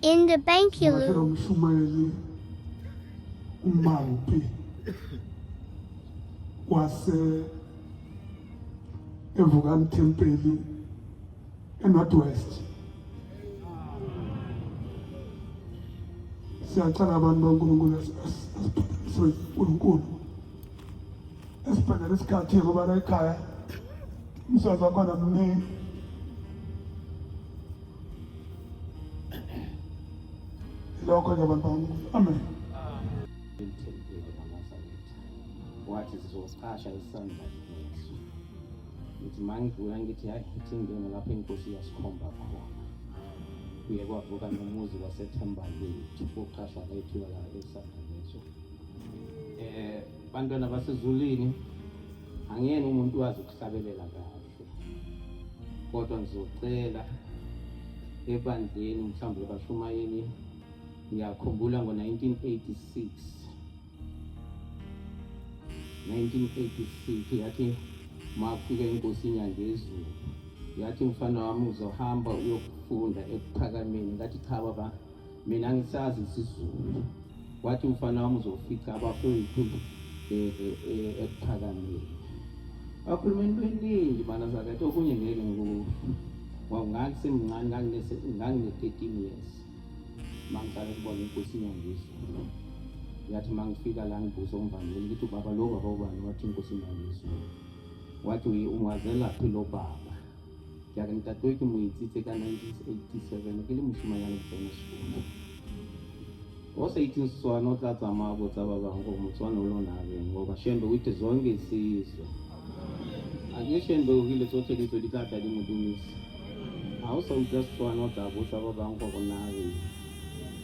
In the banquet, wase evukani tempeli eNorthwest. Siyacela abantu baNkulunkulu asiphathise uNkulunkulu esibhedlela isikhathi ngoba la ekhaya umswazi wakhona mningi. Lokho nje abantu baNkulunkulu, amen. Wathi sizosasha isandla lethu ngithi mangibuya ngithi hayi ngithi ngene lapho inkosi yasikhomba khona kuye kwavuka nomuzi waseThemba lethu ukuqasha lethu la esandla lethu. Bantwana basezulwini angiyena umuntu wazi ukuhlabelela kahle, kodwa ngizocela ebandleni mhlawumbe bashumayeni. Ngiyakhumbula ngo-1986 yathi mafika inkosi inyangezulu yathi mfana wami uzohamba uyokufunda ekuphakameni. Ngathi cha baba, mina angisazi isiZulu. Wathi mfana wami uzofica abafowethu ekuphakameni. Akhuluma into eningi bana zakathi okunye ngeke ngangisemncane, ngangine-13 years mangicala ukubona inkosi inyangezulu. Yathi mangifika la ngibuza umvangeli ngithi baba lo baba ubani? Wathi inkosi inyangezulu. Wathi umwazelaphi lo baba? Yake ntatweki moitsitse ka 1987 ke le moshimanyana tsena sekolo o sa ithi Setswana o tla tsamaya botsa ba bang go Motswana o lona reng ngoba Shembe o ite zonke isizwe ake Shembe o ile tsotlhe di tla tla di modumisa. Ha o sa utlwa Setswana o tla botsa ba bang go bona reng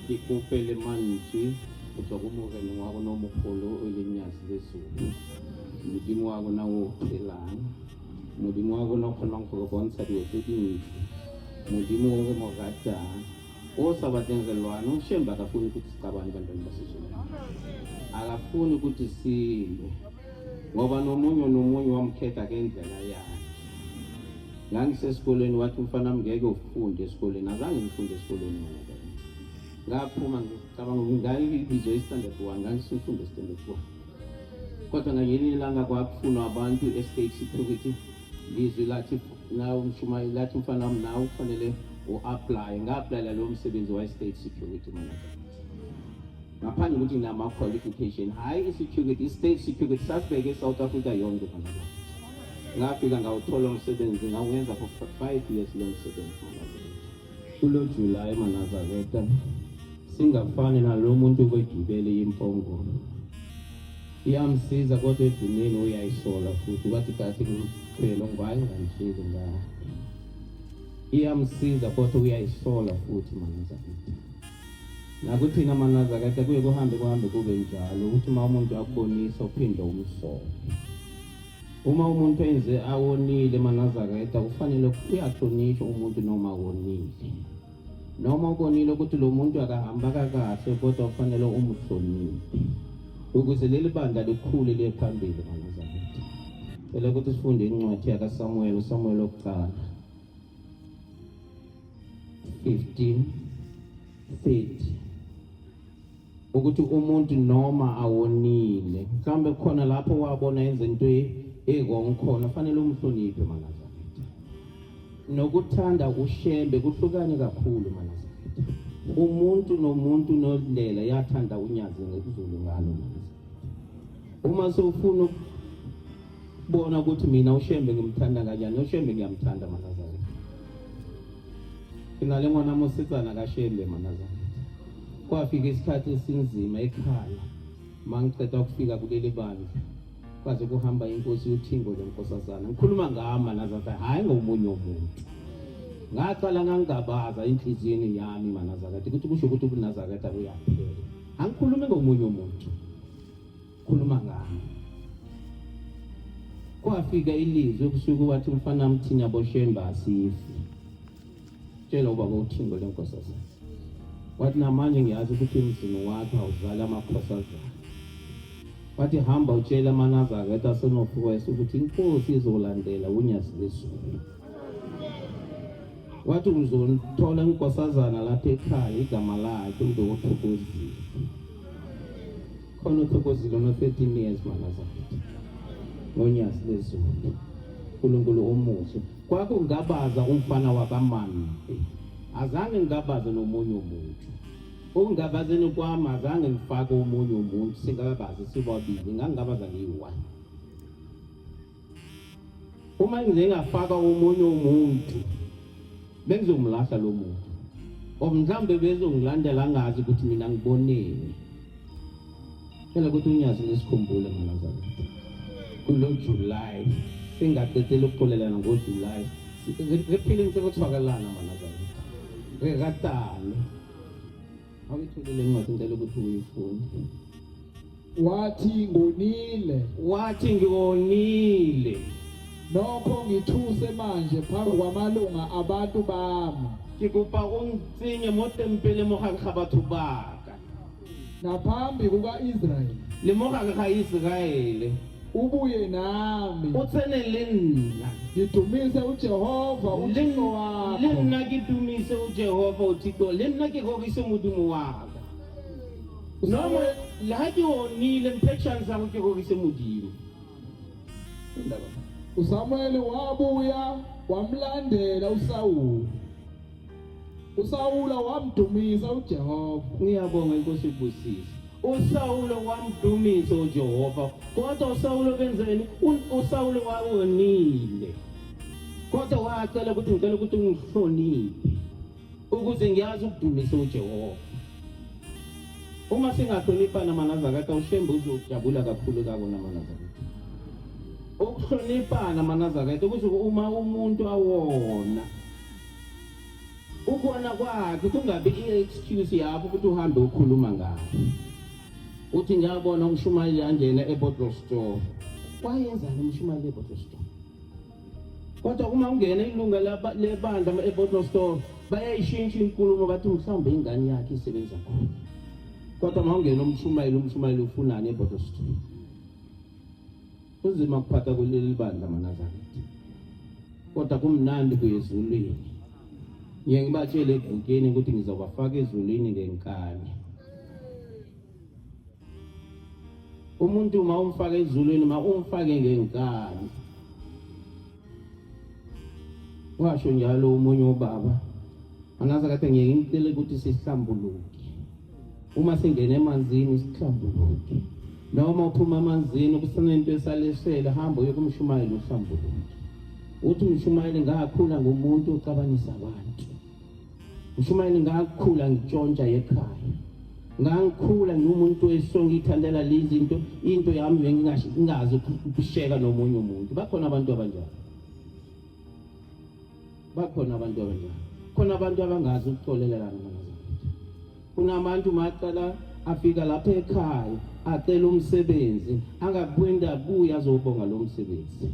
ke kopele mantswe go tswa go morena wa rona o mogolo o leng Nyasi Lesotho, modimo wa rona o phelang, modimo wa rona o kgonang go re bontsha dilo tse dintle, modimo o re mo ratang, o sa batleng re lwane. uShembe akafuni ukuthi sicabane bantwana basezulu, akafuni ukuthi silwe ngoba nomunye wamkhetha ngendlela yakhe. Ngangisesikoleni wathi mfana ngeke ufunde esikoleni. Azange ngifunde esikoleni mina. Ngaphuma ngicabanga ngayibizwe i-standard 1, ngangisifunda i-standard 4. Kodwa ngelinye ilanga kwakufunwa abantu e-state security. Lizwi lathi nawe umshumayeli lathi mfana wami nawe kufanele u-apply. Nga-applyela lo msebenzi wa-state security manager. Ngaphandle ukuthi nginama-qualification, hhayi i-security, i-state security sasibeke eSouth Africa yonke manager. Ngafika ngawuthola umsebenzi, ngawuyenza for 5 years lo msebenzi manager. Kulo July manazareta singafani nalo muntu kwegibele impongo. Iyamsiza kodwa edinini uyayisola futhi wathi kathi kuphela ngwaye nganishile ngayo. Iyamsiza kodwa uyayisola futhi manazareta. Nakuthina manazareta kuye kuhambe kube njalo ukuthi uma umuntu akubonisa uphinde umsole. Uma umuntu enze awonile manazareta kufanele uyahlonishwa umuntu noma awonile. Noma ubonile ukuthi lo muntu akahamba kahle kodwa kufanele umhloniphe ukuze leli banda likhule liye phambili manazareta. Phela ukuthi sifunde incwadi yakaSamuel okuqala 15:30 ukuthi umuntu noma awonile mhlambe khona lapho wabona yenza into wrong khona kufanele umhloniphe manazareta. Nokuthanda uShembe kuhlukane kakhulu manazareta. Umuntu nomuntu nodlela yathanda uNyazi ngekuzulu ngalo manazareta. Uma sewufuna ukubona ukuthi mina uShembe ngimthanda kanjani, uShembe ngiyamthanda manazareta. Finale ngwana mosetsana kaShembe manazareta. Kwafika isikhathi esinzima ekhaya mangiceda ukufika kuleli bandla kwaze kuhamba inkosi uThingo lenkosazana. Ngikhuluma ngama nazareta, hayi ngomunye umuntu. Ngaqala ngangabaza enhliziyweni yami manazareta ukuthi kusho ukuthi uNazareta uyaphela. Angikhulumi ngomunye umuntu, khuluma ngami. Kwafika ilizwi ebusuku wathi mfana wami thina boShembe asifi. Tshela ubaba uThingo lenkosazana. Wathi namanje ngiyazi ukuthi emzini wakhe awuzala amakhosazana. Wathi hamba utshela amanazareta asenofwesi ukuthi inkosi izolandela uNyazi Lesotho. wathi ngizothola inkosazana lapha ekhaya igama lakhe ngizothokozile khona uthokozile no-13 years manazakhe ngonyasi lezulu uNkulunkulu omuhle kwakungabaza umfana wakamama azange ngabaza nomunye umuntu ungabazeni kwami azange ngifake omunye umuntu singakabazi sibabili ngangabaza ngiyi-1 uma ngingafaka omunye umuntu bengizomlahla lo muntu mhlambe bezongilandela ngazi ukuthi mina ngiboneni phela ukuthi unyazi lesikhumbule manazakhe kulo July singaqedela ukuxolelana ngoJuly repealing sekuthiwakalana manazakhe rekatane awuyithulile incwadi ngicela ukuthi uyifunde wathi ngonile nokho ngithuse manje phambi kwamalunga abantu bami ngikupa ungitsinye mo tempele mo gare ga batho baka naphambi kuka-Israyeli le mo gare ga Israele ubuye nami utsenele nna ngidumise uJehova uThixo wakho le nna ke dumise uJehova uThixo le nna ke gorise modimo wa ka noma le ha ke onile mpections za ke gorise modimo uSamuel wabuya wamlandela uSawula wamdumisa uJehova ngiyabonga inkosi ibusise uSawule wamdumisa uJehova kodwa uSawule benzeni uSawule wawonile kodwa wacela ukuthi ngicela ukuthi ungihloniphe ukuze ngiyazi ukudumisa uJehova uma singahloniphana manazakhe ushembe uzojabula kakhulu kakona manazakhe ukuhloniphana manazakhe ukuthi uma umuntu awona ukona kwakhe kungabi i-excuse yakho ukuthi uhambe ukhuluma ngayo uthi ngiyabona umshumayeli yangena e-bottle store wayenzani umshumayeli e-bottle store kodwa uma ungena ilunga lebandla e-bottle store bayayishintsha inkulumo bathi mhlawumbe ingane yakhe isebenza khona kodwa uma ungena umshumayeli ufunani e-bottle store uzima kuphatha kuleli bandla manazakhe kodwa kumnandi kuyezulwini ngibatshele ebhukeni ukuthi ngizobafaka ezulwini ngenkani umuntu uma umfaka ezulwini ma umfake ngenkani washo njalo umunye ubaba manazakhe ngeke ngicele ukuthi sihlambuluke uma singena emanzini sihlambuluke noma uphuma emanzini kusanento esalesela hamba uye kumshumayeli uhlambuluke uthi umshumayeli ngakhula ngomuntu ocabanisa abantu umshumayeli ngakhula ngitshontsha ekhaya ngangikhula ngumuntu wesonke ithandela lezi into yami bengingazi ukusheka nomunye umuntu bakhona abantu abanjalo khona abantu abangazi ukuxolelana namazakhe kunabantu maqala afika lapha ekhaya acela umsebenzi angakwenda buya azobonga lo msebenzi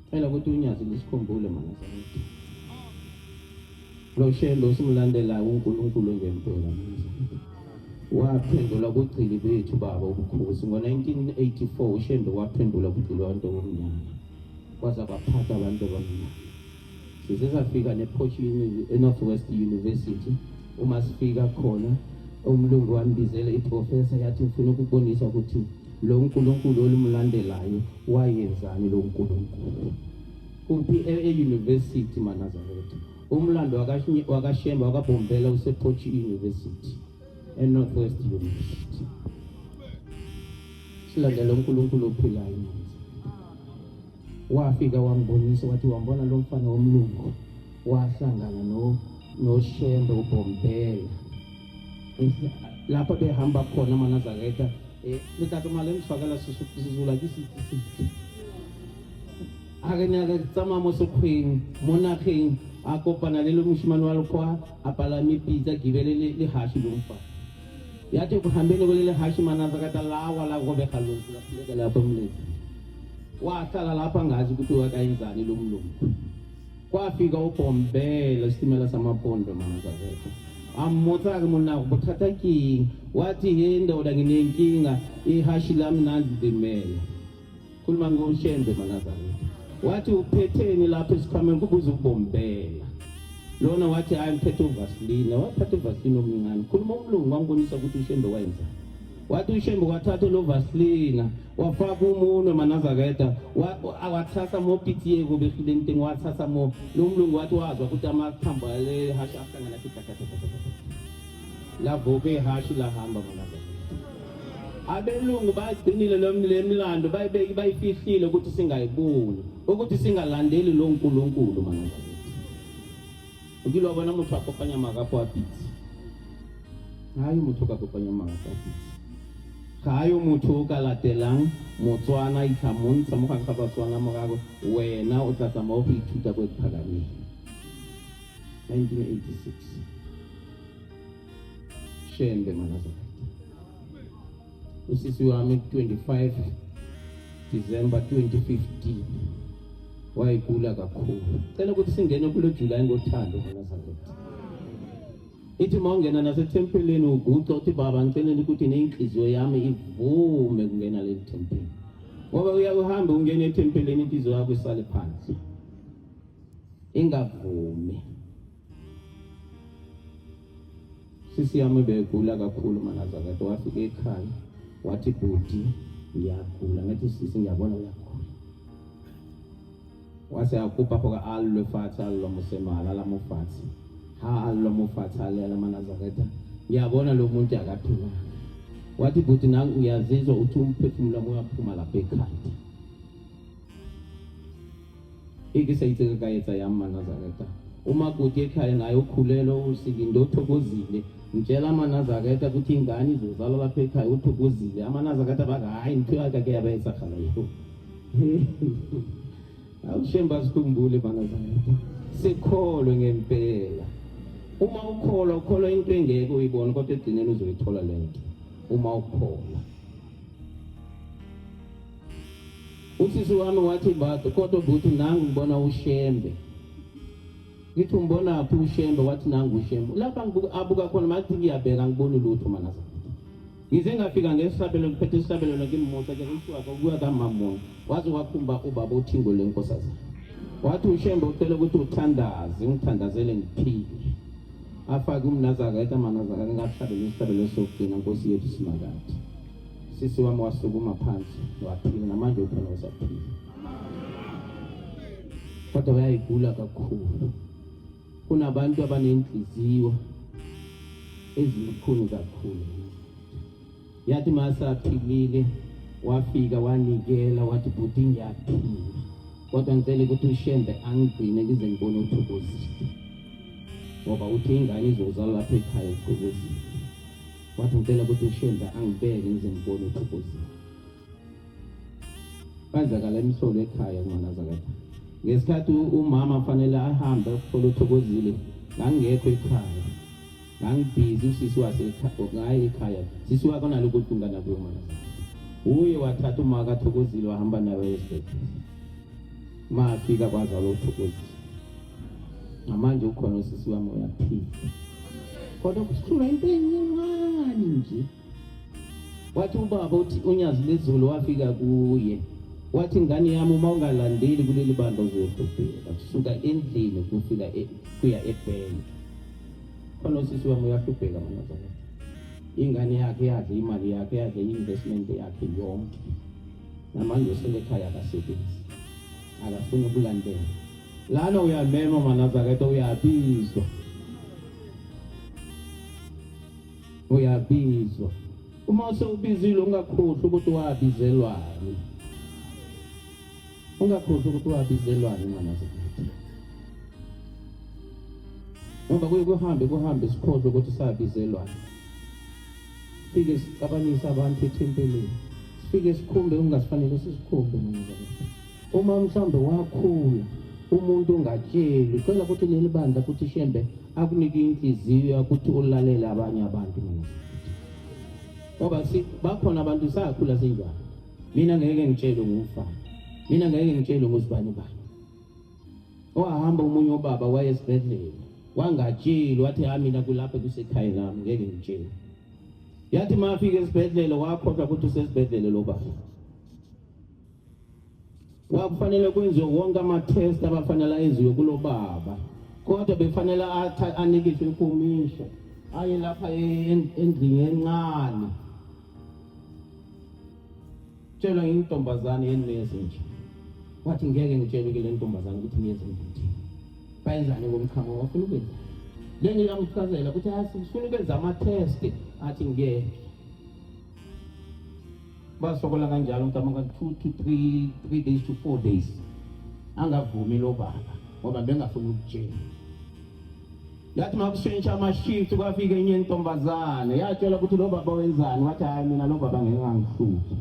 phela ukuthi unyazi lesikhumbule manazakhe lo shembe simlandela uNkulunkulu ngempela manazakhe waphendula kuCili bethu baba ubukhosi ngo-1984 ushembe waphendula kuCili wanto omnyama kwaza baphatha abantu abamnyama sizafika eNorthwest University uma sifika khona umlungu wambizela iprofessor yathi ngifuna ukubonisa ukuthi lo uNkulunkulu olumlandelayo wayenzani lo uNkulunkulu kuphi e-university manazakhe umlando wakashemba wakabombela usePochi University eNorthwest University silandela uNkulunkulu ophilayo wafika wambonisa wathi wambona lo mfana womlungu wahlangana noshembe ubombela lapha behamba khona manazakhe letata male mfakala sizula kisithi akanyaka tsamamo sekhweng monageng a kopana le moshimane wa lekgoa a palame pitsa gibele le hashi lo mfa yathi kuhambeni kwelele hashi manazakhe lawa la gobega lonto la phuleka lapha umlezi wahlala lapha ngazi ukuthi wakayenzani lo mlungu kwafika ubombela isitimela samapondo manazakhe ammotsa-ke monako bothata keng wathi he ndoda nginenkinga ihashi lami nandidimele khuluma ngoshembe manazakhe wathi uphetheni lapho esikhwameni kubuza ukubombela lona wathi hayi ngiphethe uvaseline waphatha uvaseline omncane khuluma umlungu wangibonisa ukuthi uShembe wayenza wathi uShembe kwathatha lo vaseline wafaka umunwe manazaketa awathatha mo pitiye kube khilenteng wathatha mo lo mlungu wathi wazwa ukuthi amathambo ale hashi ahlangana la voke hashi la hamba manazaketa abelungu bagcinile lemlando bayifihlile ukuthi singayiboni ukuthi singalandeli lo nkulunkulu manazaketa ukilo bona motho a kopanya magapo a pitsi hayo motho ka kopanya magapo a pitsi hayo motho ka latelang motswana itlhamontsha mo ga batswana morago wena o tla tsamaya go ithuta go iphagameng 1986 Shembe manazaketa usisi wami 25 December 2015 wayigula kakhulu cela ukuthi singene kulo July ngothando manazaketa ithi mawungena nasethempeleni uguqa uthi baba ngicela ukuthi nenhliziyo yami ivume kungena le tempeli ngoba uyakuhamba ungena ethempeleni inhliziyo yakho isale phansi ingavume sisi yami begula kakhulu manazaketa wafika ekhaya wathi bhuti ngiyagula ngathi sisi ngiyabona uyagula wase akupa phoka allo fatha allo musemala la mufatsi ha allo mufatha la manazaketa ngiyabona lo muntu akaphila wathi bhuti nangu uyazizwa uthi umphefumulo wami uyaphuma lapha ekhaya ikisayithe kayetsa yami manazaketa uma kuthi ekhaya naye ukhulelo usikindo othokozile ngitshela manazaketa ukuthi ingane izozalwa lapha ekhaya uthokozile amanazaketa baka hayi ngithiwa ke yabayisa khala yiho awushemba sikhumbule manazaketa sikholwe ngempela uma ukholwa into engeke uyibone kodwa egcineni uzoyithola lento uma ukholwa usisi wami wathi bato kodwa buthi nangu ngibona uShembe ngithi umbona aphi uShembe wathi nangu uShembe lapha abuka khona mathi ngiyabheka ngibona lutho manazaketa ngize ngafika ngesabelo ngiphethe isabelo ngimmusa ke umshwa kuya kaMamoni wazi wakhumba ubaba uThingo lenkosazana wathi uShembe ucela ukuthi uthandaze ngithandazele ngiphile afake umnazaketa manazaketa ngahlabela isabelo sokugcina Nkosi yethu Simakade sisi wami wasukuma phansi waphila namanje ukhona usaphila kodwa bayayigula kakhulu kunabantu abanenhliziyo ezikhulu kakhulu yathi masaphilile wafika wanikela wathi bhuti ngiyaphila kodwa ngicela ukuthi uShembe angigcine ngize ngibone uthokozile ngoba uthi ingane izozalwa lapha ekhaya uthokozile wathi ngicela ukuthi uShembe angibeke ngize ngibone uthokozile kwenzakala emhlolo ekhaya kumanazaketa ngesikhathi umama fanele ahambe ukuthola uthokozile ngangekho ekhaya ngangibhizi usisi wasekhaya ekhaya sisi wakho nalokuthi ungana kuyo manazaketa uye wathatha umaka Thokozile wahamba nawe esibhedlela mafika kwazalo uthokozile namanje ukhona usisi wami uyaphila kodwa kusikhula into encane nje wathi ubaba uthi unyazi lezulu wafika kuye wathi ingane yami uma ungalandeli kuleli bando uzohlupheka kusuka endlini kufika kuya ebhenki khona usisi wami uyahlupheka manazaketa ingane yakhe yadla imali yakhe yadla investment yakhe yonke namanje selekhaya akasebenzi akafuna ukulandela lana uyamema manazaketa uyabizwa uma usubizile ungakhohlwa ukuthi wabizelwani manazaketa ngoba kuhambe sikhohlwe ukuthi sabizelwani sifike sikabanisa abantu ethempelini sifike sikhumbe ungasifanele sisikhumbe manazaketa uma mhlambe wakhula umuntu ungatsheli ucela ukuthi leli bandla ukuthi Shembe akunike inhliziyo ukuthi ulalele abanye abantu manazaketa ngoba bakhona abantu sakhula senjalo mina ngeke ngitshele ngumfana mina ngeke ngitshele ngosibani bani owahamba umunye ubaba wayesibhedlela wangatsheli wathi mina kulapha kusekhaya lami ngeke ngitshele yathi mafika esibhedlela wakhohlwa ukuthi usesibhedlela lo baba Wakufanele kwenziwe wonke ama-test abafanele enziwe kulo baba, kodwa befanele anikiswe inkomisho aye lapha endlini encane. Tshelwa intombazane yenesi nje, wathi ngeke ngitshele ke le ntombazane ukuthi niyenze njani. Bayenzani ngomkhamo? Wafuna ukwenza le nto yamchazela ukuthi sifuna ukwenza ama-test, athi ngeke. Basokola kanjalo mntama 2 to 3 days to 4 days angavumi lo baba ngoba bengafuna ukutshela. Yathi makushintsha ama-shift kwafika enye intombazane yatshela ukuthi lo baba wenzani, wathi hayi mina lo baba ngeke ngangihluphi.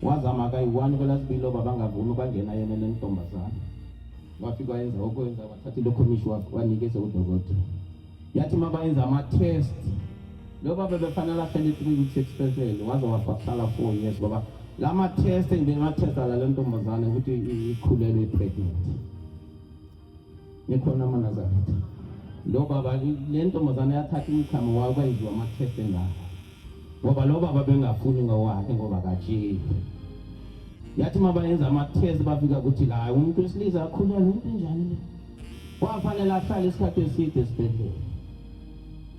Wazama kayi-1 kwelasibili lo baba angavumi kwangena yena le ntombazane. Wafika yenza okwenza, wathatha lo khomisho wanikeza udokotela. Yathi mabayenza ama-test lo baba befanele ahlale 3 weeks esibhedlela, waze wahlala 4 years ngoba lama-test ma-test ala le ntombazane ukuthi ikhulelwe pregnant. Nikhona amaNazaretha. Lo baba le ntombazane yathatha umkhamo wayo kwenziwa ama-test engaka ngoba lo baba bengafuni ngowakhe ngoba katsheli. Yathi mabayenza ama-test bafika ukuthi la umuntu wesilisa akhulelwe, umuntu njani le? Wafanele ahlale isikhathi eside esibhedlela.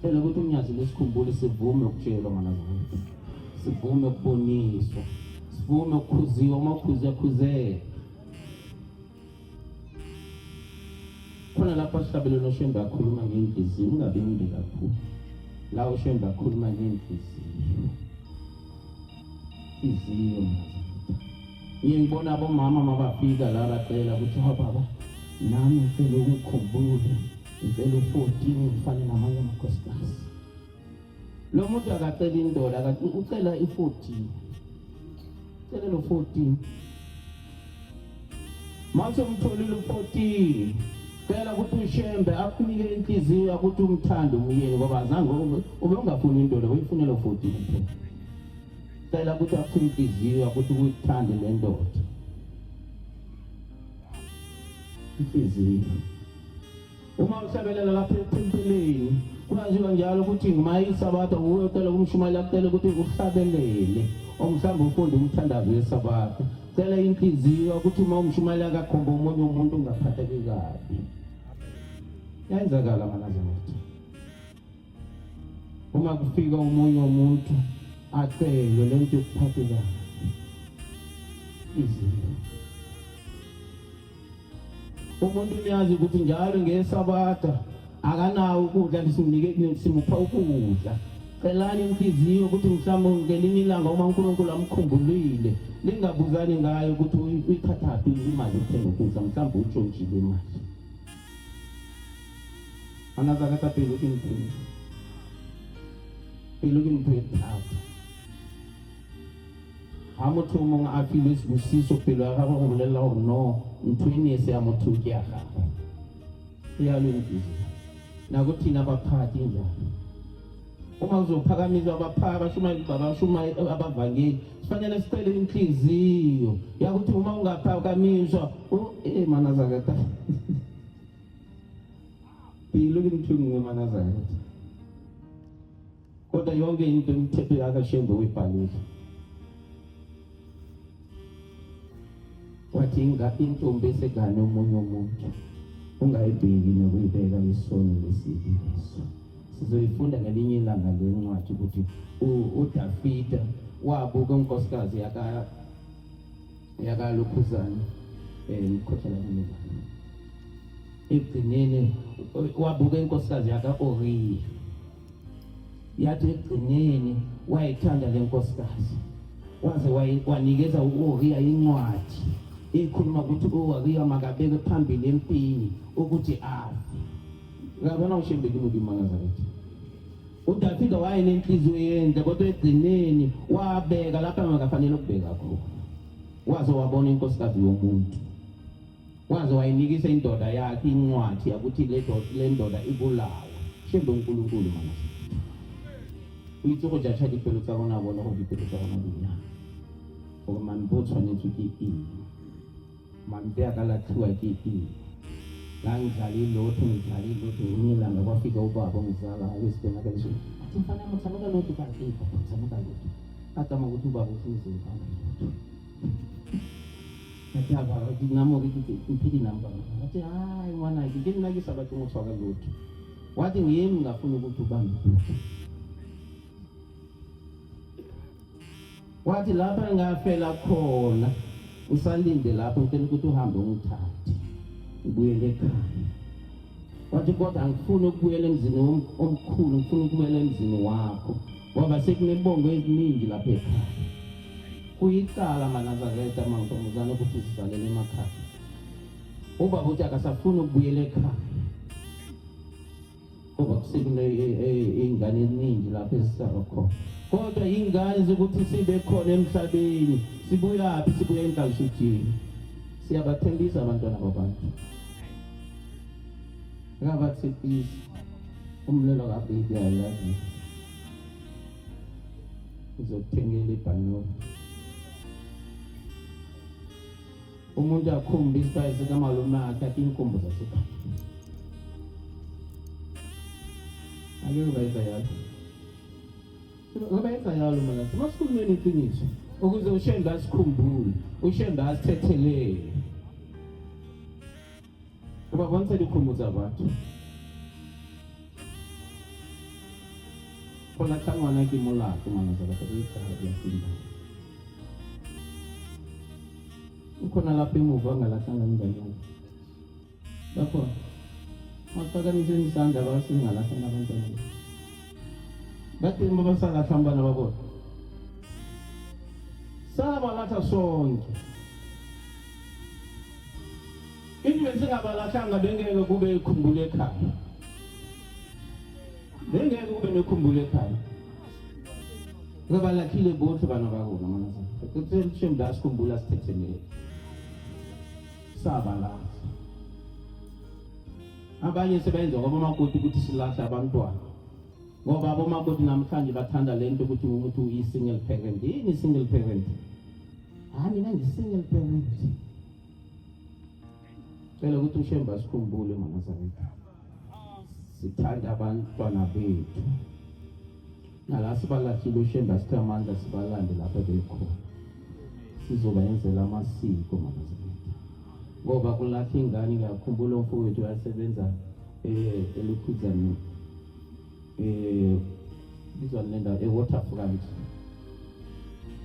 Phela ukuthi umnyazi lesikhumbule sivume ukutshelwa amaNazaretha, sivume ukuboniswa, sivume ukukhuziwa, uma ukhuze. Khona lapha sihlabelelo noShembe akhuluma ngenhliziyo, ungabi mbi kakhulu. La uShembe akhuluma ngenhliziyo. Iziyo Nazaretha. Ngiyibona abomama mabafika la bacela ukuthi baba nami ngicela ukukhumbula, ngicela u-14 ngifane namanye amakhosikazi. Lo muntu akacela indoda, akathi ucela i-14. Ucela lo 14. Mase umtholile u-14. Cela ukuthi uShembe akunike inhliziyo ukuthi umthande umyeni ngoba azange ube ungafuni indoda, uyifunela u-14 kuphela. Cela ukuthi akunike inhliziyo ukuthi uyithande le ndoda. Inhliziyo. Uma usebelela lapha ethempelini kwaziwa njalo ukuthi ngumayisabatha uwe ucela kumshumayela kucela ukuthi uhlabelele omhlawumbe ufunde umthandazo wesabatha. Cela inhliziyo ukuthi uma umshumayela akakhomba umunye umuntu ungaphatheki kabi. Yenzakala amaNazaretha. Uma kufika umunye umuntu acelwe le nto yokuphatheka kabi. Izinto. Umuntu uyazi ukuthi njalo ngesabatha akanawo ukudla simupha ukudla. Celani inhliziyo ukuthi mhlawumbe ngelinye ilanga uma uNkulunkulu amkhumbulile lingabuzani ngayo ukuthi uyithathaphi imali uthenga ukudla, mhlawumbe utshontshile imali. Anazaretha phela ukimphila. Phela ukimphila. Hamotho mong a file sibusiso pelo ya gagwe go bolelela gore no ntho e ne se ya motho ke ya gagwe. E ya lentisi nako thina abaphathi njalo. Uma uzophakamisa abashumayeli abavangeli sifanele sicele inhliziyo yakuthi uma ungaphakamiswa maNazaretha. Philo kimthungu maNazaretha. Kodwa yonke into imithetho yakaShembe uyibhalile. Wathi intombi esegane omunye umuntu ungayibheki nokuyibeka isono lesibi leso. Sizoyifunda ngelinye ilanga lencwadi ukuthi uDavida wabuka unkosikazi yakaLukhuzani ngikhothela nini egcineni wabuka inkosikazi yaka-Oriya. Yathi egcineni wayithanda le nkosikazi waze wanikeza u-Oriya incwadi ikhuluma ukuthi u-Oriya makabeke phambili empini ukuthi afi. Ngabona uShembe kimi maNazaretha. uDavida wayenenhliziyo yenhle kodwa egcineni wabeka lapha ngakafanele ukubeka khona. Waze wabona inkosikazi yomuntu. Waze wayinikisa indoda yakhe incwadi yakuthi le ndoda ibulawa. Shembe uNkulunkulu maNazaretha. Uyitse go jatsha dipelo tsa rona bona go dipelo tsa rona dina. Go mampo tshwanetse ke eng. Mampe a ka latlhiwa ke eng. La ngidlali lotho ngilanga kwafika ubaba ngizala ayosibona kanje. Athi mfana mthameka lotho kanti mthameka lotho. Atama ukuthi ubaba ufuzile kanti. Ngathi aba dinamo ke mpidi number. Ngathi hayi ngwana ke nna ke sa batla motho wa lotho. Wathi ngiyemi ngafuna ukuthi ubambe futhi. Wathi lapha ngafela khona usalinde lapho ngicela ukuthi uhambe ungithathe ubuyele ekhaya. Wathi kodwa angifuni ukubuyela emzini omkhulu, ngifuna ukubuyela emzini wakho ngoba sekunebongo eziningi lapha ekhaya. Kuyicala maNazaretha mantombazana ukuthi sivalele emakhaya. Ubaba uthi akasafuni ukubuyela ekhaya. Ngoba kusekune ingane eziningi lapha esisaba khona. Kodwa ingane zokuthi sibe khona emhlabeni. Sibuya phi? Sibuya eNkangishutini. Siyabathembisa abantwana babantu. Ngabathi please umlelo kaBaby ayazi. Uzokuthengela ibhanoyi. Umuntu akhombisa isipayisi kamalume akhe athi inkombo zasekhaya. Ake ubayisa yalo. Ubayisa yalo manje. Masikhulumeni iqiniso ukuze uShembe asikhumbule, uShembe asithethelele. Kuba bonke likhumbuza abantu. Khona kangwana ke molako maNazaretha uyicala kuyafika. Ukhona lapha emuva ngalahlanga ingane yakhe. Lapho maqhakanise isandla basingalahlanga abantwana. Bathi mabasala hlambana babona. Sabalatha sonke. Into esingabalahlanga bengeke kube ikhumbule ekhaya. Bengeke kube nekhumbule ekhaya. Ngoba lakhile bonke bana bakona maNazaretha. Kuthi uShembe asikhumbula sithethelele. Sabalatha. Abanye sebenza ngoba makoti ukuthi silahla abantwana. Ngoba abomakoti namhlanje bathanda lento ukuthi umuntu uyi-single parent. Yini single parent? Mina ngi-single parent. Cela ukuthi uShembe asikhumbule maNazaretha. Sithanda abantwana bethu. Nala sibalahlile uShembe asithe amandla sibalande lapha bekhona. Sizobayenzela amasiko maNazaretha. Ngoba kulapha ingane ngiyakhumbula umfowethu wayesebenza eLukhuzani bizwanenda eWaterfront.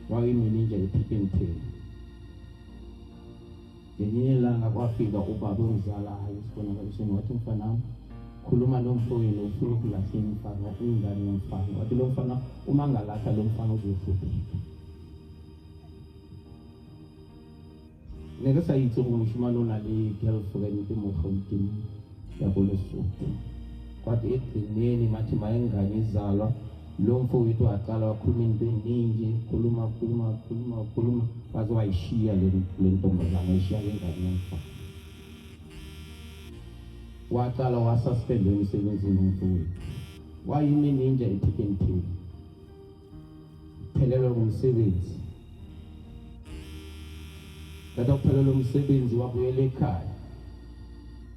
Wayimininja ePick n Pay. Ngelinye ilanga kwafika ubaba ongizalayo sibonakaliseni wathi mfana khuluma nomfowenu ufuna ukulahla umfana ingane yomfana. Wathi lo mfana uma ngalahla lo mfana uzohlupheka. Neke sayithi umushimano nale girlfriend eMogauteng yabona Lesotho. Kwathi egcineni mathi mayengane izalwa lo mfowethu waqala wakhuluma into eningi, khuluma baze wayishiya le ntombazana ayishiya ngengane yomfana. Waqala wasuspendwa emsebenzini umfowethu. Wayimininja ePick n Pay. Phelelwa ngumsebenzi. Kada kuphelelwa umsebenzi wabuyela ekhaya.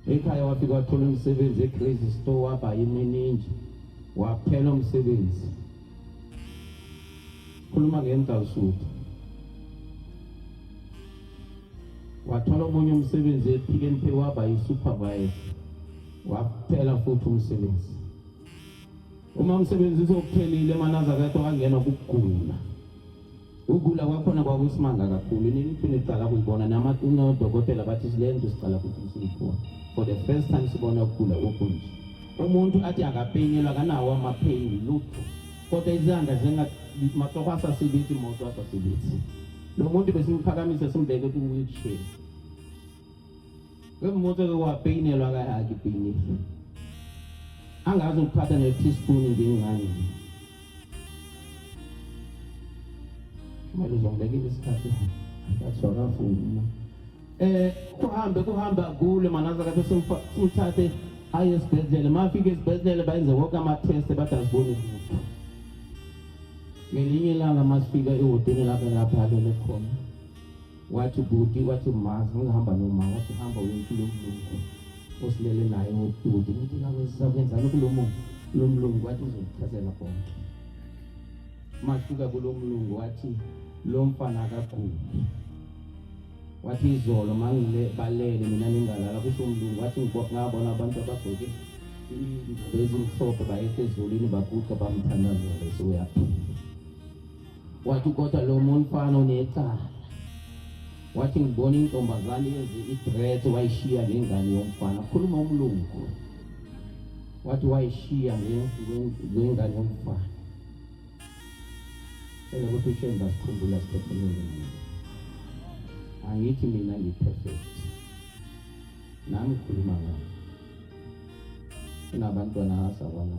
Ekhaya wafika wathola umsebenzi eCrazy Store waba yimeninja. Waphela umsebenzi. Khuluma ngeNkangishuthu. Wathola omunye umsebenzi ePick n Pay waba yisupervisor. Waphela futhi umsebenzi. Uma umsebenzi uzophelile maNazaretha wangena ukugula. Ukugula kwakhona kwakusimanga kakhulu. Nini iqala kuyibona namadokotela bathi silento siqala ukuthi siyibone. For the first time sibona ukugula okunje. Umuntu athi akapenyelwa kanawo amapheni lutho. Kodwa izandla zenga matokasa sibithi imoto asasibithi. Lo muntu besimphakamise simbeke ku-wheelchair. Ngemoto ke wapenyelwa kayaki pini. Angazi ukuphatha ne-teaspoon ngengane. Kumele uzongibekile isikhathi akathwala funa. Kuhamba kule maNazaretha simthathe aye esibhedlela. Mafika esibhedlela bayenze wonke ama-test bathi asiboni lutho. Ngelinye ilanga masifika ehotela lapha alele khona. Wathi buti wathi mazi ngihamba noma wathi hamba uyempilo umlungu. Osilele naye ubuti ngithi ngawesabenzana kulo mlungu wathi uzokuchazela konke. Mafika kulo mlungu wathi lo mfana akaguli. wathi izolo balele mina ningalala kusho umlungu wathi ngabona abantu abagqoke ezimhlophe bayehla ezulwini baguqa bamthandazela soyaphila. Wathi kodwa lo mfana unecala. Wathi ngibona intombazane yenze idress wayishiya ngengane yomfana. Khuluma umlungu. Wathi wayishiya ngengane yomfana. Ukuthi uShemba sikhumbula siphethelele. Angithi mina ngiperfect. Nami khuluma ngani. Kunabantwana asabana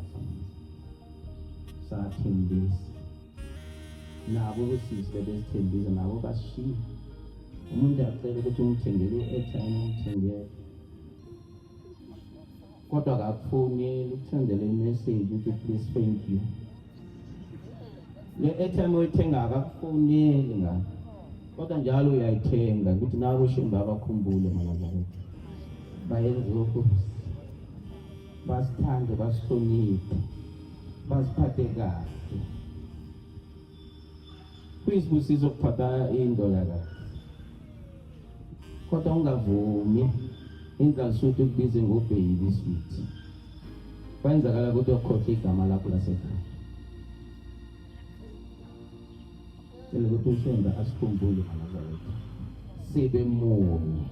sathembisa. Nabo besisi bebesithembisa nabo bashiya. Umuntu acela ukuthi umthengele i-airtime umthengele. Kodwa akakufoneli ukusendele i-message ukuthi please thank you. Le airtime oyithenga akakufoneli ngani. Kodwa njalo uyayithenga ukuthi nabo uShemba abakhumbule maNazaretha. Bayenze lokhu. Basithande basihloniphe. Basiphathe kahle. Kuyisibusiso ukuphatha indoda kahle. Kodwa ungavumi indlela suthi ukubize ngobaby sweet. Kwenzakala ukuthi ukhohle igama lakho lasekhaya. Ukuthi uShemba asikhumbule maNazaretha. Sibe munye.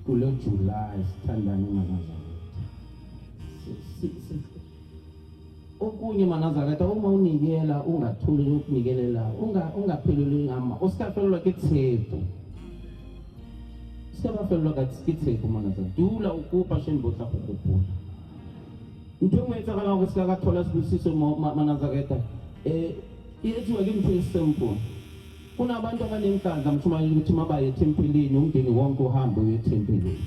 Kulo July sithandane maNazaretha. Okunye maNazaretha uma unikela ungathuli ukunikelela ungapheleli ngama usikafelwa kethephu. Sikafelwa kethephu maNazaretha. Dula ukupha Shemba utla ukupula. Into engiyenzakala ukuthi sikathola sibusiso maNazaretha yethu akimthe simple. Kunabantu abanenkandla mshumayeli ukuthi mabaye ethempelini umndeni wonke uhambe uye ethempelini.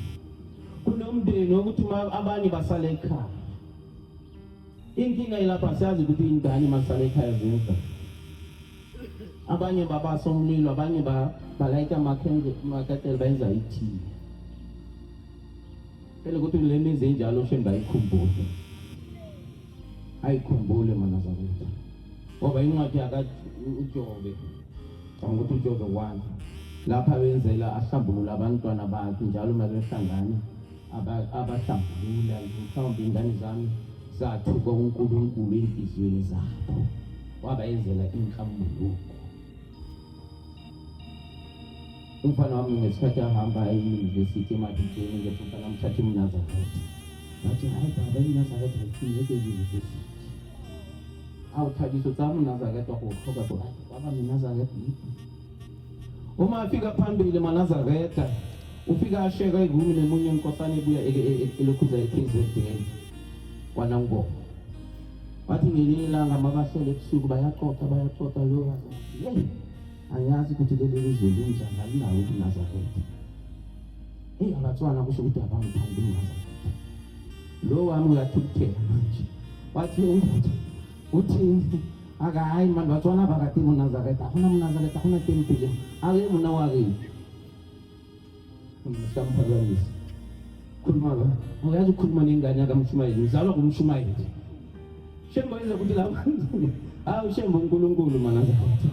Kunomndeni ukuthi abanye basale ekhaya. Inkinga ilapha siyazi ukuthi ingane masale ekhaya zenza. Abanye babasa umlilo, abanye balayita maketele benza ithini. Phela ukuthi le mizi enjalo Shemba ayikhumbule. Ayikhumbule maNazaretha. Ngoba incwadi uJobe ukuthi uJobe 1 lapha benzela ahlambulula abantwana bakhe njalo mabehlangana abahlambulula mhlawumbe ingane zami zathuka uNkulunkulu enhliziyweni zabo wabayenzela inhlambuluko. Umfana wami ngesikhathi ahamba e-university eMadikeni ngefuna namthatha eMnazaretha. Bathi hayi baba eMnazaretha ngeke university. Awuthabiso tsami Nazaretha ukhoka bona baba eMnazaretha. Uma afika phambili maNazaretha ufika asheka ivumi nemunye inkosana ebuya elokhuza eKZN kwaNangoma. Wathi ngelinye ilanga mabahlele ebusuku bayaxoxa lo hey angazi ukuthi leli lizwe linjani alinawo uNazaretha. Hey abatswana kusho ukuthi abangithandi uNazaretha. Lo wami uyathukuthela manje. Wathi uthi akayi manje batswana bakati uNazaretha hona uNazaretha hona tempile ake mna wake. Msamphazamisa. Khuluma la. Uyazi ukukhuluma nengane yakamshumayeli uzalwa kumshumayeli. Shemba yenza ukuthi la Shemba uNkulunkulu maNazaretha.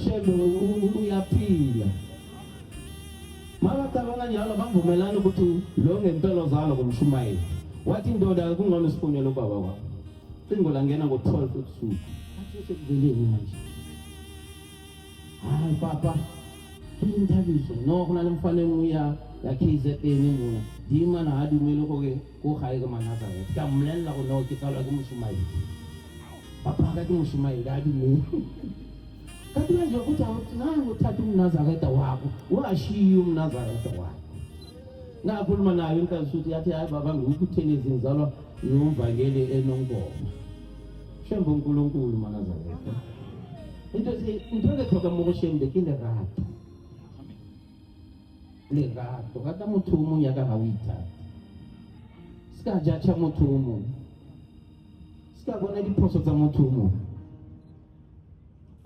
Shemba uyaphila. Mabacabanga njalo bavumelana ukuthi lo ngempela zalo kumshumayeli. Wathi indoda kungcono sifonele ubaba kwakho. Cingo langena ngo-12 ebusuku. Athi sekuveleni manje. Hayi papa. Inthabiso no khona lemfanele uya yaKZN ngona. Dima na hadi meloko ke ko gae ke maNazaretha. Ka mlella go no ke tsala ke moshumayeli. Papa ka ke moshumayeli a dile. Kathi nje ukuthi nangu uthatha uNazaretha wakho. Washiya uNazaretha wakho. Ngakhuluma nayo inkazi uthi yathi hayi baba ngikutheni izinzalwa yomvangeli eNongoma. Shemba uNkulunkulu maNazaretha. Into engekhoka mo Shemba ke lerato. Lerato kata motho mo ya ka hawita. Ska jacha motho mo. Ska bona diphoso tsa motho mo.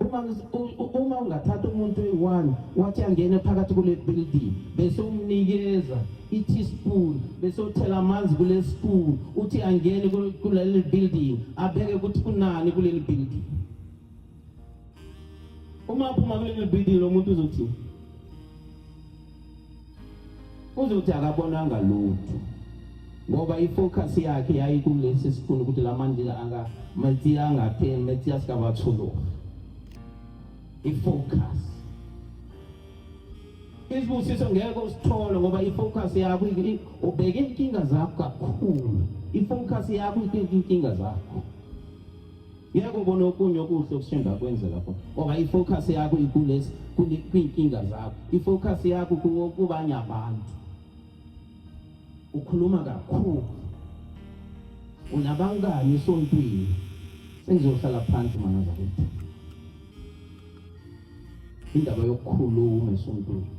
Uma ungathatha umuntu oyi-1 wathi angene phakathi kule building bese umnikeza i-teaspoon bese uthela amanzi kule spoon uthi angene kuleli building abheke ukuthi kunani kuleli building. Uma phuma kuleli building lo muntu uzothi uzothi akabonanga lutho ngoba ifocus yakhe yayikulesi sifundo ukuthi lamandla mathi angapheli mathi asikabathuluka ifocus isibusiso ngeke usithole ngoba ifocus yakho ubheke inkinga zakho kakhulu ifocus yakho inkinga zakho yeke ubone okunye okuhle okushemba kwenza lapho ngoba ifocus yakho ikulesi kwinkinga zakho ifocus yakho kubanye abantu ukhuluma kakhulu unabangani esontweni sengizohlala phansi mana zakwethu indaba yokukhuluma esontweni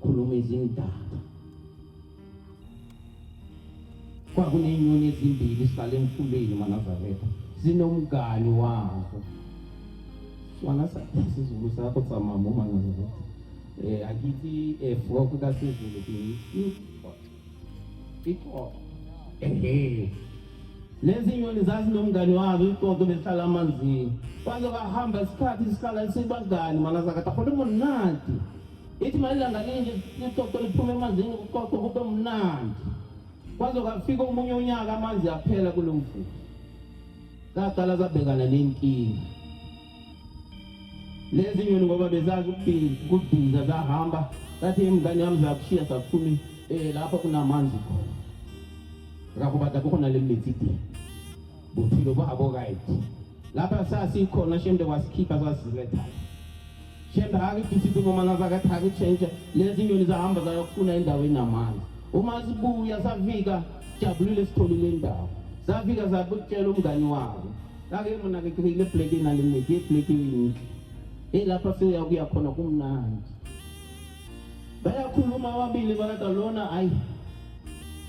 khuluma izindaba kwakunenyoni ezimbili sihlale emfuleni mana zakwethu zinomngani wazo swana sisizulu sakho tsamama mana zakwethu akithi frog kasizulu iko lezi nyoni zazinomngani wazo iqoqo behlala amanzini kwaze bahamba isikhathi isihlala sibangani mana zakatha khona mnandi ithi malanga linje iqoqo liphuma emanzini uqoqo kube mnandi kwaze kwafika umunye unyaka amanzi aphela kulo mfula zaqala zabhekana nenkinga lezi nyoni ngoba bezazi ukubhiza zahamba bathi umngani wami zakushiya saphumi lapha kunamanzi khona rakubata kukhona lemethidi buphilo babo right lapha sasikhona shembe wasikhipha sasiletha shembe akufisithi ngomana zakathaku change lezi nyoni zahamba zayofuna endaweni namanzi uma sibuya safika jabulile sitholile indawo safika zabutshela umngani wabo lake mina ke ile plate ina lemethidi plate yini lapha siyakuya khona kumnandi bayakhuluma ababili bakathi lona ayi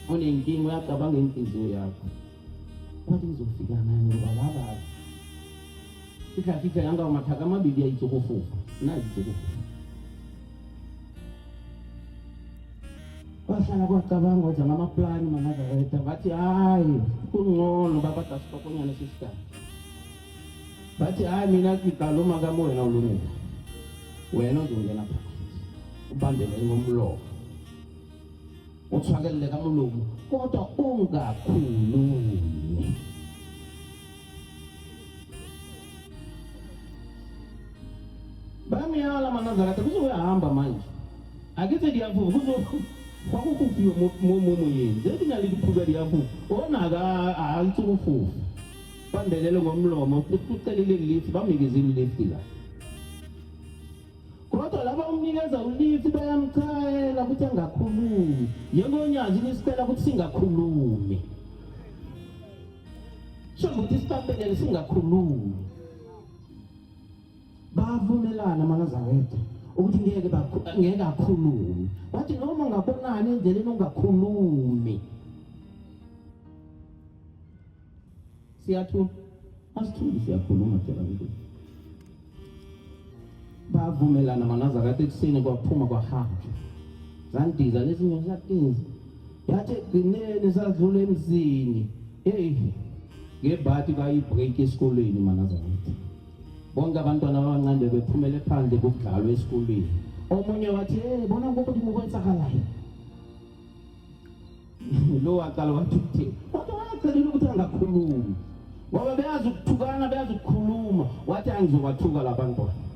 unenkinga uyacabanga inhliziyo yakho wathi ngizofika naye ngoba laba ikafika yanga umathaka amabili ayitsokofufa nayi itsokofufa wahlala kwacabanga wathi ngamaplani manazawetha bathi hayi kungcono baba dasipokonyana sisikhathi bathi hayi mina ngiqaluma kamo wena ulungile wena uzongena phakathi ubambele ngomlomo uthwakele kamlomo kodwa ungakhulumi bamiyala manazakatha kuzohamba manje akithi ndiyavuka kwakukufiwe mumu yenze etingaliphuka ndiyavuka onaka ayitsukufufa bandelele ngomlomo ucelile lift bamnikezile lift la kodwa laba umnikeza ulift bayamchayela ukuthi angakhulumi yengonyazi nisicela ukuthi singakhulumi sokuthi sicaphelele singakhulumi bavumelana manazawethu ukuthi ngeke akhulumi wathi noma ngabonani endleleni ungakhulumi siyathula asithuli siyakhuluma phela ukuthi bavumelana manazakathu ekuseni kwaphuma kwahamba zandiza lezinye zatinza yathi gcineni sadlula emzini ngebhathi bayibreak esikolweni manazakathu bonke abantwana abancane bephumele phandle kokudlalwa esikolweni omunye wathi bona ukuthi mukwenzakalayo lo waqala wathi uthini kodwa wayecelile ukuthi angakhulumi ngoba beyazi ukuthukana beyazi ukukhuluma wathi angizobathuka labantwana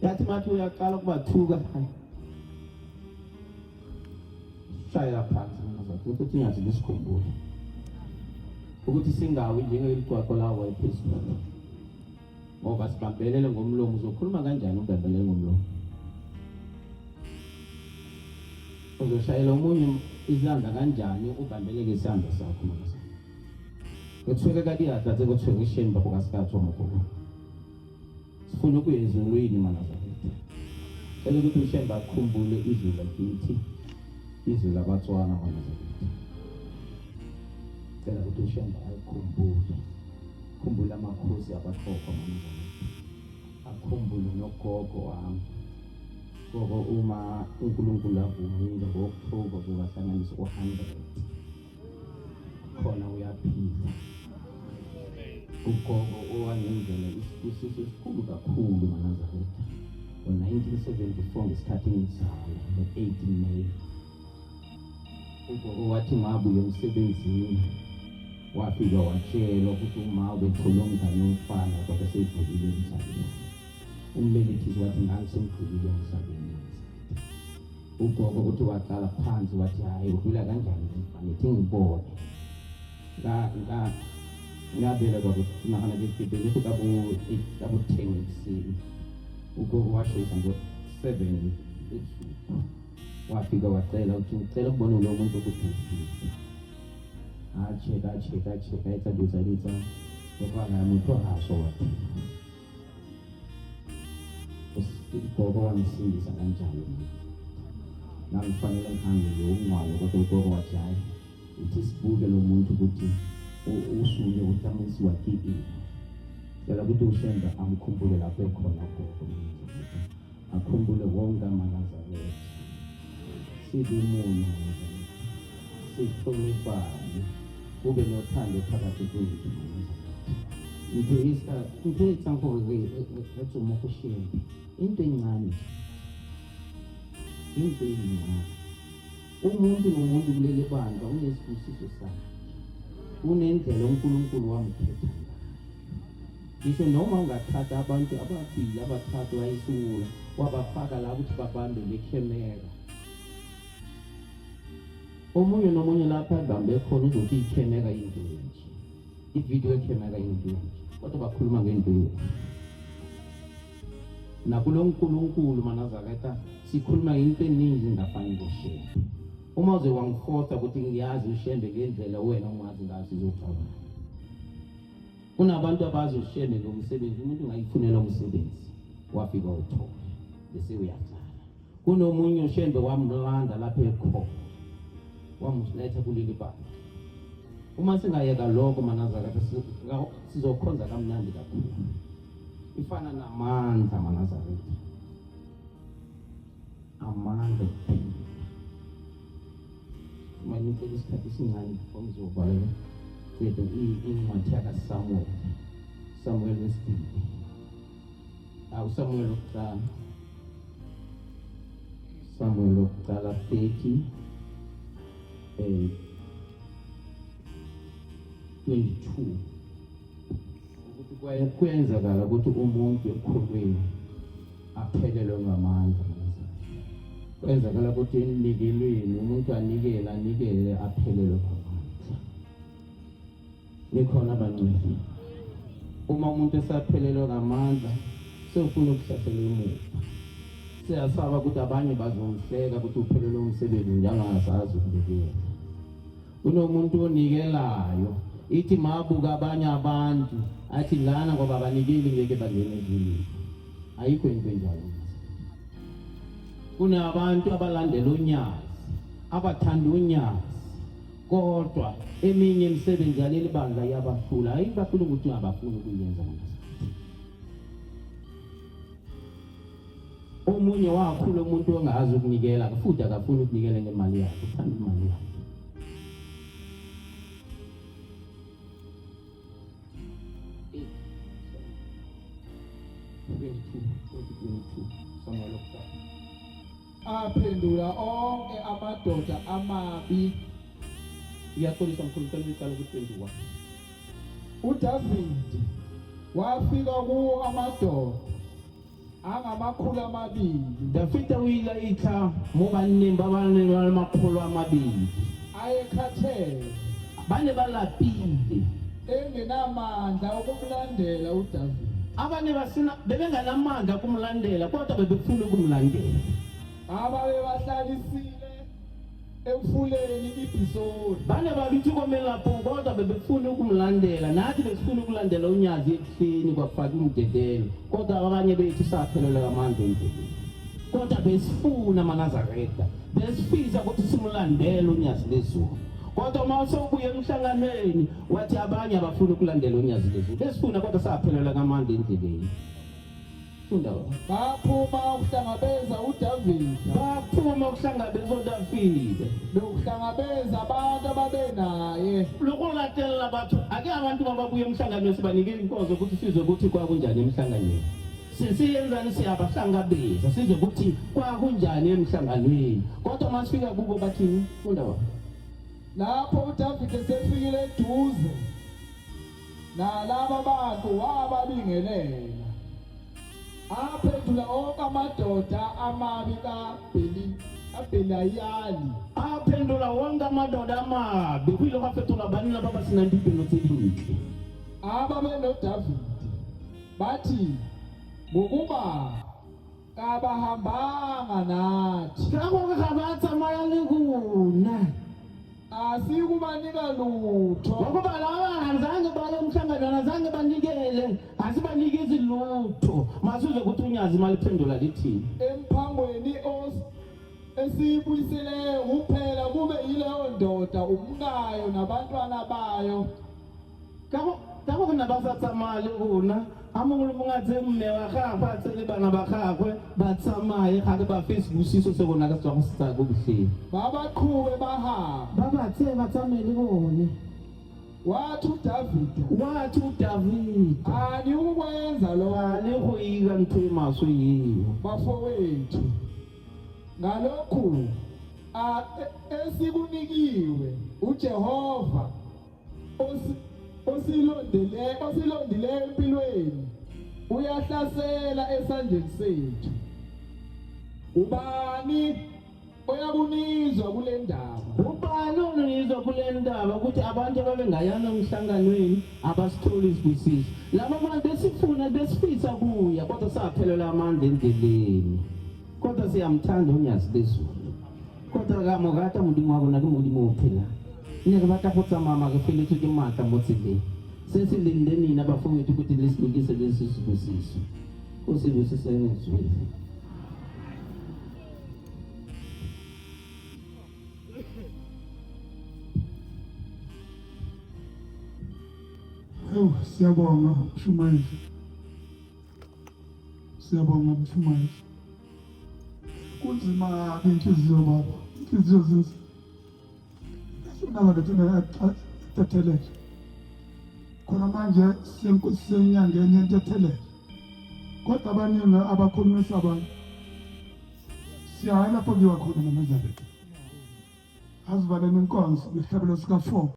yathi mathi uyaqala ukubathuka shaya phansi manazakathu ukuthi nyathi lisikhumbule ukuthi singawi njengelixwaxo lawo ephezulu ngoba sibambelele ngomlomo uzokhuluma kanjani ubambelele ngomlomo uzoshayela umunye izandla kanjani ubambeleke isandla sakho manje kuthwele kadi athathe kuthwele isheni babo kasikhathi omkhulu sifuna ukuyezulwini manazakethu cela ukuthi isheni bakhumbule izwi lakithi izwi labatswana manazakethu cela ukuthi ushemba akhumbule amakhosi abakhokho manazakethu akhumbule nogogo wami gogo uma uNkulunkulu avumile ngo-October kuzobahlanganisa u-100 khona uyaphila ugogo owangenzela isibusiso esikhulu kakhulu manazakethu ngo-1974 ngesikhathi ngizalwa ngo-18 May. Ugogo wathi mabuye emsebenzini wafika watshelwa ukuthi uma ubethole umngane womfana kodwa seyidlulile emhlabeni. Umbelethisi wathi ngangisemdlulile emhlabeni. Ugogo uthi waqala phansi wathi hayi udlula kanjani ngithi ngibone. Ngabela kwakufunakala ngifike kabo 10 ekuseni. Ugogo washisa ngo-7 ebusuku. Wafika wacela ukuthi ngicela ukubona lo muntu ukuthi ufike. Acheka etsabuza ngoba ngamuntu aso wathi. Ugogo wamsindisa kanjalo. Nangifanele ngihambe ngiyongcwaba kodwa ugogo wathi hayi uthi sibuke lo muntu ukuthi usuke utamisi wakhe. Yala ukuthi ushenda amkhumbule lapho ekhona ugogo. Akhumbule wonke amaNazaretha. Sibe umuntu sihlonipane kube nothando phakathi kwethu. Into example let's move share. Into encane. Umuntu nomuntu kuleli bandla unesibusiso sakhe. Unendlela uNkulunkulu wamkhetha. Ngisho noma ungathatha abantu ababili abathathu wayisula wabafaka la ukuthi babambe lekhemera. Omunye nomunye lapha ebambe khona uzothi ikhemera into enje. Ivideo ekhemera into enje. Kodwa bakhuluma ngento enje. Nakulo uNkulunkulu maNazaretha sikhuluma into eningi ngafani ngoshe. Uma uze wangiforsa ukuthi ngiyazi ushembe ngendlela wena ungazi ngazi izothola. Kunabantu abazi ushembe ngomsebenzi umuntu ungayifunela umsebenzi wafika uthola bese uyaqala. Kunomunye ushembe wamlanda lapha ekhona wamusletha kuleli bandla. Uma singayeka lokho maNazaretha sizokhonza kamnandi kakhulu. Ifana namandla maNazaretha. Amandla. Manje isikhathi sincane ngizobhala lethu incwadi yakaSamuel. Samuel wesibili. Samuel wokuqala. Samuel wokuqala 30 22. Ukuthi kuyenzakala ukuthi umuntu ekholweni aphelelwe ngamandla. Kwenzakala ukuthi enikelweni umuntu anikele aphelelwe ngamandla. Nikhona abancane. Uma umuntu esaphelelwe ngamandla sefuna ukuhlasela umuntu. Siyasaba ukuthi abanye bazomhleka ukuthi uphelelwe umsebenzi njengasazi ukunikela. Kunomuntu onikelayo ithi mabuka abanye abantu athi lana ngoba abanikeli ngeke bangene endlini. Ayikho into enjalo. Kunabantu abalandela unyazi, abathanda unyazi. Kodwa eminye imisebenzi yaleli bandla yabahlula. Ayibafuna ukuthi ngabafuni ukuyenza manje. Omunye wakhula umuntu ongazi ukunikela futhi akafuni ukunikela ngemali yakhe, uthanda imali yakhe. Aphendula onke amadoda amabi. Iyaxolisa mkhulu ngicela ukuphendula. uDavide wafika kuwo amadoda angamakhulu amabili. Dafita uyilayitha mobanemba abanele amakhulu amabili. Ayekhathele Bane balapile. engenamandla okumlandela uDavide. Abanye basina bebenganamandla kumlandela kodwa bebefuna ukumlandela. Ababe bahlalisile emfuleni iBhisoni. Bane babithi komela lapho kodwa bebefuna ukumlandela. Nathi besifuna ukulandela unyazi ekuseni kwafaka umdedelo. Kodwa abanye bethu saphelelwa amandla endleleni. Kodwa besifuna maNazaretha. Besifisa ukuthi simlandele unyazi lezulu. Kodwa uma sobuye emhlanganweni wathi abanye abafuna ukulandela unyazi lezulu. Besifuna kodwa saphelelwa amandla endleleni. Baphuma ukuhlangabeza uDavide. Baphuma ukuhlangabeza uDavide. Lokuhlangabeza abantu ababenaye. Lokulatela abantu ake abantu bababuye emhlanganweni sibanikele inkonzo ukuthi sizwe ukuthi kwakunjani emhlanganweni. siyenzani siyabahlangabeza sizwe ukuthi kwakunjani emhlanganweni kodwa masifika kubo bathini funda wa lapho uDavide esefikile eduze nalaba bantu wababingelela aphendula onke amadoda amabi kaBelayali aphendula wonke amadoda amabi kuyilokho afethula bani laba basinandipelo tselinhle ababenoDavide bathi ngokuba kabahambanga nathi kako kabatsamaya le kuna asikubanika lutho ngoba laba azange baye emhlanganweni azange banikele asibanikezi lutho masuze ukuthi unyazi imali phendula lithini emphangweni esiyibuyiseleyo kuphela kube yileyo ndoda umkayo nabantwana bayo kako kunabasatsamaya le kuna amongolo mongatse mme wa gagwe a tsele bana ba gagwe ba tsamaye ga ke ba Facebook se bona ka tswa go setsa go botlhe ba baqhube bahamba ba ba tse ba tsamaye le bone wathi uDavide ani ukwenza lo le go ira ntho e maswe yeo bafowethu ngalokhu esikunikiwe uJehova osilondileyo empilweni uyahlasela esandleni sethu ubani oyabunizwa kule ndaba ubani onizwa kule ndaba ukuthi abantu ababengayana emhlanganweni abasitholi isibusiso laba bantu besifisa kuya kodwa saphelela amandla endleleni kodwa siyamthanda unyazi bezulu kodwa kamogata modimo wa bona ke modimo o phela ne re batla go tsamaya re feletswe ke maatla mo tseleng se se leng le nina bafowethu ukuthi le sinikise le sesibusiso o se busise ngezwele Siyabonga Mshumayeli. Siyabonga Mshumayeli. Kunzima inhliziyo baba. Inhliziyo zinzima. Sinaba lethina tethelele. Khona manje senyangeni yentethelele. Kodwa abaningi abakhulumisa abantu. Siya lapho kuyiwa khona namanje bethu. Asivaleni inkonzo ngehlabelo sika 4.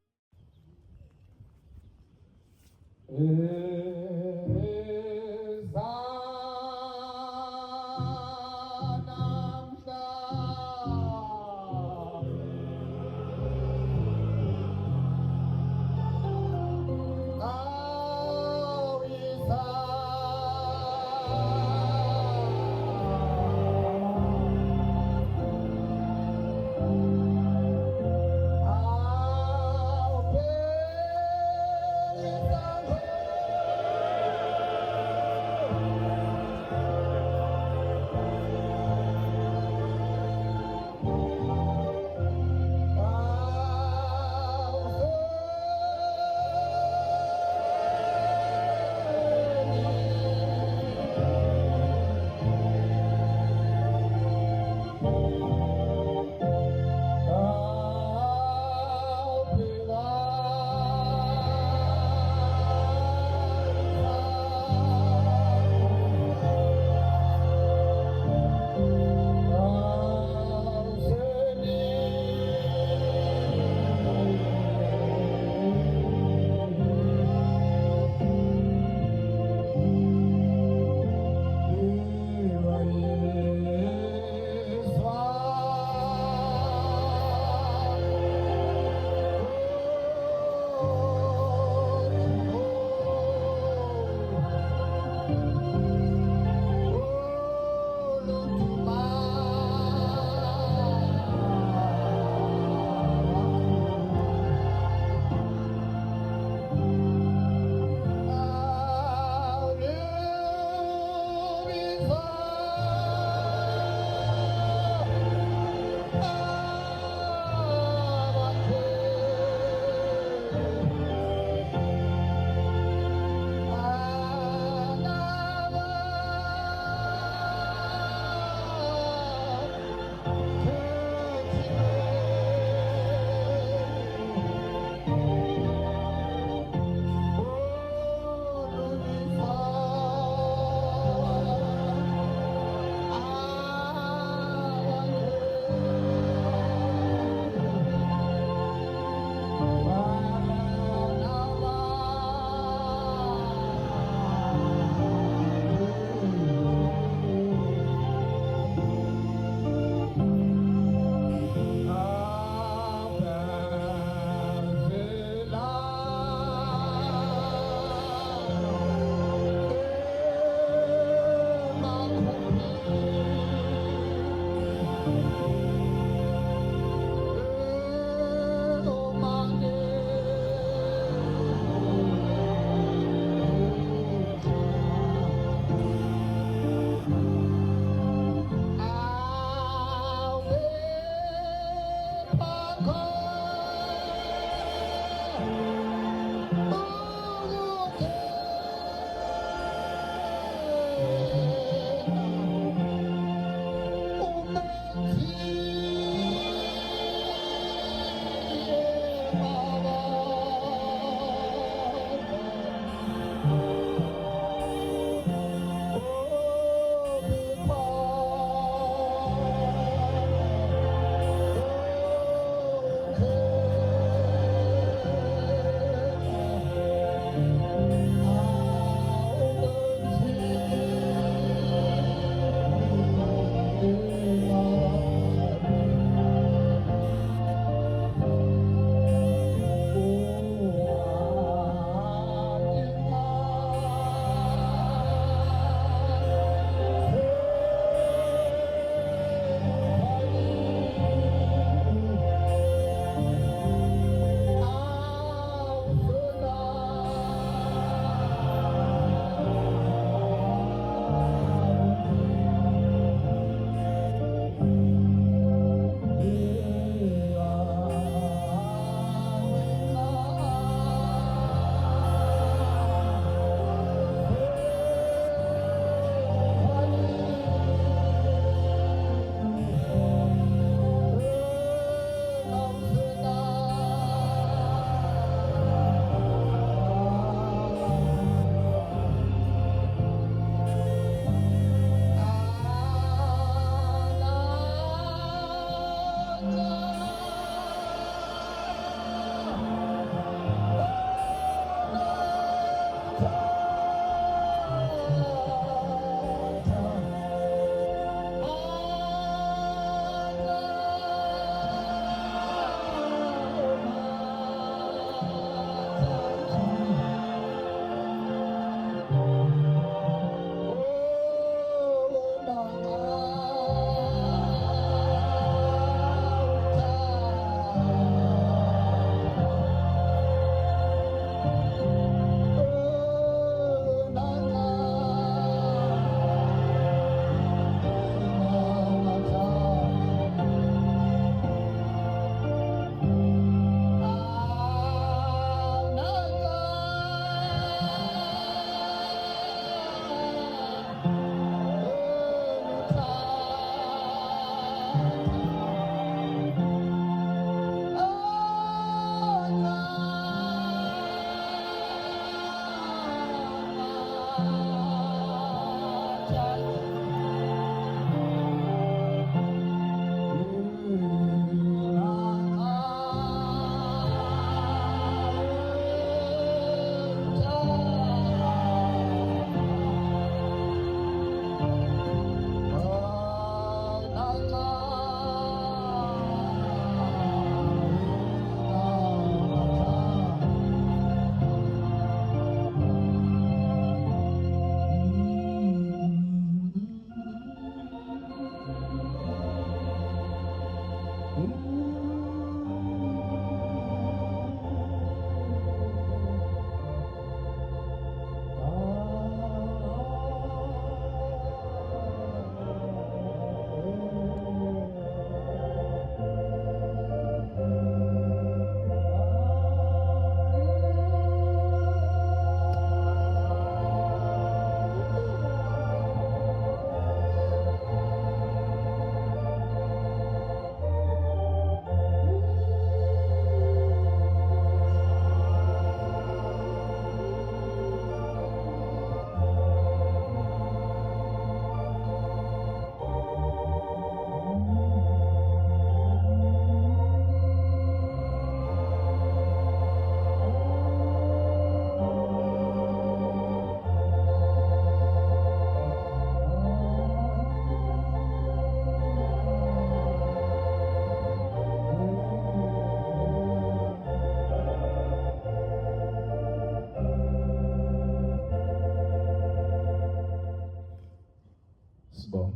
Sibonga.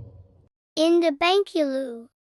In the Bankulu.